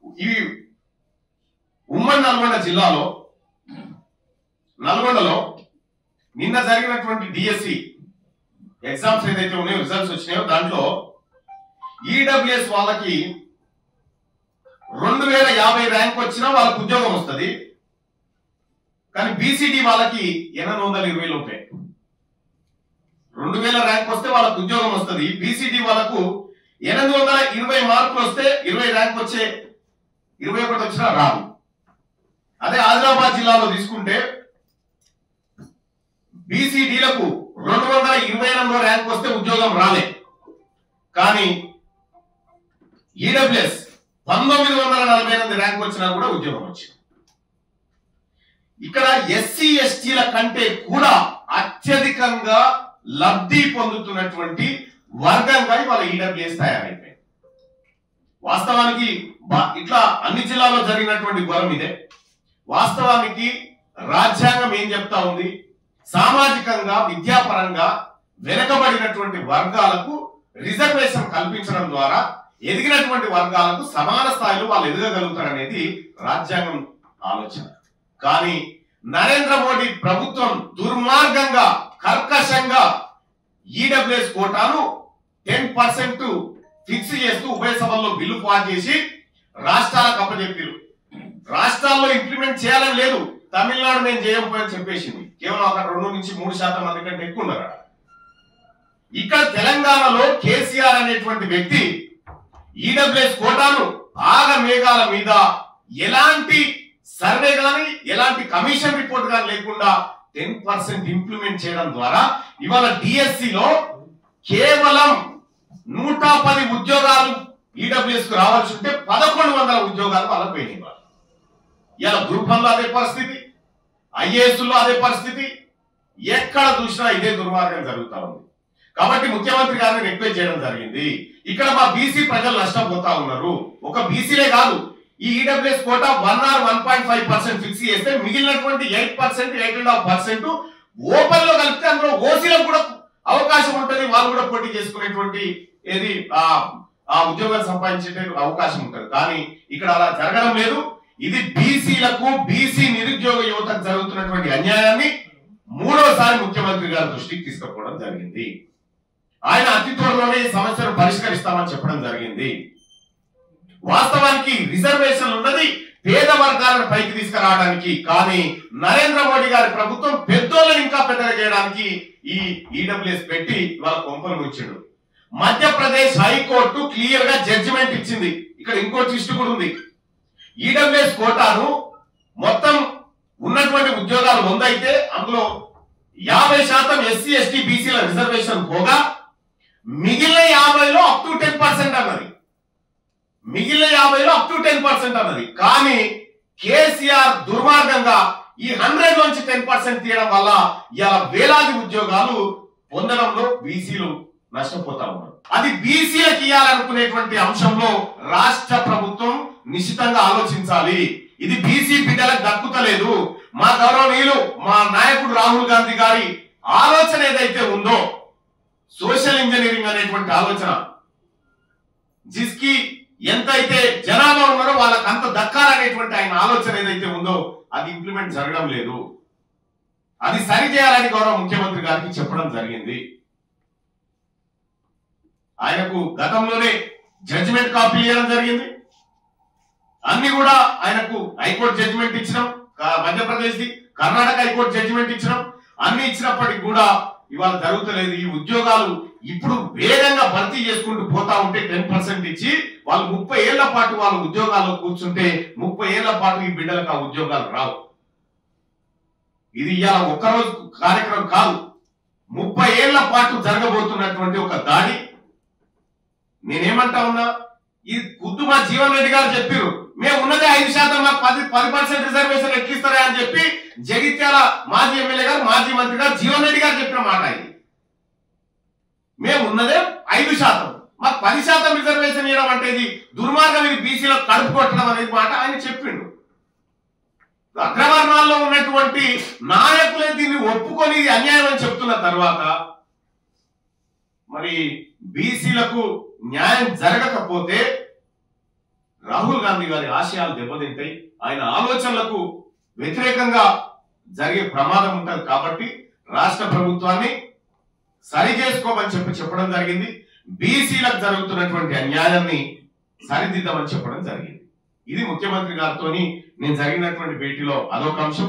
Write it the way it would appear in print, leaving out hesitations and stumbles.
ఈ ఉమ్మడి నల్గొండ జిల్లాలో నల్గొండలో నిన్న జరిగినటువంటి డిఎస్సి ఎగ్జామ్స్ ఏదైతే ఉన్నాయో రిజల్ట్స్ వచ్చినాయో దాంట్లో ఈడబ్ల్యూఎస్ వాళ్ళకి 2050 ర్యాంక్ వచ్చినా వాళ్ళకి ఉద్యోగం వస్తుంది. కానీ బీసీడీ వాళ్ళకి 820 లోపే. 2000 ర్యాంక్ వస్తే వాళ్ళకు ఉద్యోగం వస్తుంది. బీసీడీ వాళ్ళకు 820 మార్కులు వస్తే 20 ర్యాంక్ వచ్చే 21 వచ్చినా రాదు. అదే ఆదిలాబాద్ జిల్లాలో తీసుకుంటే బీసీడీలకు 228 ర్యాంక్ వస్తే ఉద్యోగం రాలే. కానీ ఈడబ్ల్యూఎస్ 1948 ర్యాంక్ వచ్చినా కూడా ఉద్యోగం వచ్చింది. ఇక్కడ ఎస్సీ ఎస్టీల కంటే కూడా అత్యధికంగా లబ్ధి పొందుతున్నటువంటి వర్గంగా ఇవాళ ఈడబ్ల్యూఎస్ తయారైపోయింది. వాస్తవానికి ఇట్లా అన్ని జిల్లాల్లో జరిగినటువంటి ఘోరం ఇదే. వాస్తవానికి రాజ్యాంగం ఏం చెప్తా ఉంది, సామాజికంగా విద్యాపరంగా వెనుకబడినటువంటి వర్గాలకు రిజర్వేషన్ కల్పించడం ద్వారా ఎదిగినటువంటి వర్గాలకు సమాన స్థాయిలో వాళ్ళు ఎదగగలుగుతారనేది రాజ్యాంగం ఆలోచన. కానీ నరేంద్ర మోడీ ప్రభుత్వం దుర్మార్గంగా కర్కశంగా ఈడబ్ల్యూఎస్ కోటాను 10% ఫిక్స్ చేస్తూ ఉభయ సభల్లో బిల్లు పాస్ చేసి రాష్ట్రాలకు అప్పచెప్పారు. రాష్ట్రాల్లో ఇంప్లిమెంట్ చేయాలని లేదు, తమిళనాడు మేము చేయకపోయని చెప్పేసింది. కేవలం అక్కడ 2 నుంచి 3% మంది కంటే ఎక్కువ ఉన్నారు. ఇక్కడ తెలంగాణలో కేసీఆర్ అనేటువంటి వ్యక్తి ఈడబ్ల్యూఎస్ కోటాను ఆగమేఘాల మీద ఎలాంటి సర్వే గాని ఎలాంటి కమిషన్ రిపోర్ట్ గాని లేకుండా 10% ఇంప్లిమెంట్ చేయడం ద్వారా ఇవాళ డిఎస్సిలో కేవలం 110 ఉద్యోగాలు ఈడబ్ల్యూఎస్ కు రావాల్సి ఉంటే 1100 ఉద్యోగాలు వాళ్ళకు పోయినాయి. ఇలా గ్రూప్ 1లో అదే పరిస్థితి, ఐఏఎస్ లో అదే పరిస్థితి, ఎక్కడ చూసినా ఇదే దుర్మార్గం జరుగుతా ఉంది. కాబట్టి ముఖ్యమంత్రి గారిని రిక్వెస్ట్ చేయడం జరిగింది. ఇక్కడ మా బీసీ ప్రజలు నష్టపోతా ఉన్నారు. ఒక బీసీలే కాదు, ఈ ఈడబ్ల్యూఎస్ కోటా 1 or 1.5% ఫిక్స్ చేస్తే మిగిలినటువంటి 8%, 8.5% ఓపెన్ లో కలిపితే అందులో ఓసీలకు కూడా అవకాశం ఉంటుంది. వాళ్ళు కూడా పోటీ చేసుకునేటువంటి ఏది ఆ ఉద్యోగాలు సంపాదించే అవకాశం ఉంటుంది. కానీ ఇక్కడ అలా జరగడం లేదు. ఇది బీసీలకు, బీసీ నిరుద్యోగ యువతకు జరుగుతున్నటువంటి అన్యాయాన్ని మూడోసారి ముఖ్యమంత్రి గారి దృష్టికి తీసుకుపోవడం జరిగింది. ఆయన అతి త్వరలోనే ఈ సమస్యను పరిష్కరిస్తామని చెప్పడం జరిగింది. వాస్తవానికి రిజర్వేషన్ ఉన్నది పేద వర్గాలను పైకి తీసుకురావడానికి. కానీ నరేంద్ర మోడీ గారి ప్రభుత్వం పెద్దోళ్ళని ఇంకా పెద్దగా చేయడానికి ఈ ఈడబ్ల్యూఎస్ పెట్టి వాళ్ళ కొంపలు ముంచాడు. మధ్యప్రదేశ్ హైకోర్టు క్లియర్ గా జడ్జిమెంట్ ఇచ్చింది. ఇక్కడ ఇంకో ట్విస్ట్ కూడా ఉంది. ఈడబ్ల్యూఎస్ కోటాను మొత్తం ఉన్నటువంటి ఉద్యోగాలు 100 అయితే అందులో 50% ఎస్సీ ఎస్టీ బీసీల రిజర్వేషన్ పోగా మిగిలిన 50లో అప్ టు 10% అన్నది. మిగిలిన 50లో అప్ టు 10% అన్నది. కానీ కేసీఆర్ దుర్మార్గంగా ఈ 100 నుంచి 10% తీయడం వల్ల ఇలా వేలాది ఉద్యోగాలు పొందడంలో బీసీలు నష్టపోతా ఉన్నారు. అది బీసీలకు ఇవ్వాలనుకునేటువంటి అంశంలో రాష్ట్ర ప్రభుత్వం నిశ్చితంగా ఆలోచించాలి. ఇది బీసీ బిడ్డలకు దక్కుతలేదు. మా గౌరవనీయులు మా నాయకుడు రాహుల్ గాంధీ గారి ఆలోచన ఏదైతే ఉందో, సోషల్ ఇంజనీరింగ్ అనేటువంటి ఆలోచన, జిస్కి ఎంతైతే జనాభా ఉన్నారో వాళ్ళకి అంత దక్కాలనేటువంటి ఆయన ఆలోచన ఏదైతే ఉందో అది ఇంప్లిమెంట్ జరగడం లేదు. అది సరి చేయాలని గౌరవ ముఖ్యమంత్రి గారికి చెప్పడం జరిగింది. ఆయనకు గతంలోనే జడ్జిమెంట్ కాపీ ఇవ్వడం జరిగింది. అన్ని కూడా ఆయనకు హైకోర్టు జడ్జిమెంట్ ఇచ్చినాం, మధ్యప్రదేశ్ ది కర్ణాటక హైకోర్టు జడ్జిమెంట్ ఇచ్చినాం. అన్ని ఇచ్చినప్పటికీ కూడా ఇవాళ జరుగుతలేదు. ఈ ఉద్యోగాలు ఇప్పుడు వేగంగా భర్తీ చేసుకుంటూ పోతా ఉంటే 10% ఇచ్చి వాళ్ళు 30 ఏళ్ల పాటు వాళ్ళ ఉద్యోగాల్లో కూర్చుంటే 30 ఏళ్ల పాటు ఈ బిడ్డలకు ఆ ఉద్యోగాలు రావు. ఇది ఇవాళ ఒక్కరోజు కార్యక్రమం కాదు, 30 ఏళ్ల పాటు జరగబోతున్నటువంటి ఒక దాడి. నేనేమంటా ఉన్నా, ఈ కుద్దు మా జీవన్ రెడ్డి గారు చెప్పారు, మేము ఉన్నదే 5%, మాకు 10% రిజర్వేషన్ ఎక్కిస్తారా అని చెప్పి జగిత్యాల మాజీ ఎమ్మెల్యే గారు, మాజీ మంత్రి గారు జీవన్ రెడ్డి గారు చెప్పిన మాట ఇది. మేము ఉన్నదే 5%, మాకు 10% రిజర్వేషన్ ఇవ్వడం అంటే ఇది దుర్మార్గం, ఇది బీసీలో కడుపు కొట్టడం అనేది మాట ఆయన చెప్పిండు. అగ్రవర్ణాల్లో ఉన్నటువంటి నాయకులే దీన్ని ఒప్పుకొని ఇది అన్యాయం అని చెప్తున్న తర్వాత మరి బీసీలకు న్యాయం జరగకపోతే రాహుల్ గాంధీ గారి ఆశయాలు దెబ్బతింటాయి, ఆయన ఆలోచనలకు వ్యతిరేకంగా జరిగే ప్రమాదం ఉంటుంది. కాబట్టి రాష్ట్ర ప్రభుత్వాన్ని సరి చేసుకోమని చెప్పడం జరిగింది. బీసీలకు జరుగుతున్నటువంటి అన్యాయాన్ని సరిదిద్దామని చెప్పడం జరిగింది. ఇది ముఖ్యమంత్రి గారితో నేను జరిగినటువంటి భేటీలో అదొక అంశం.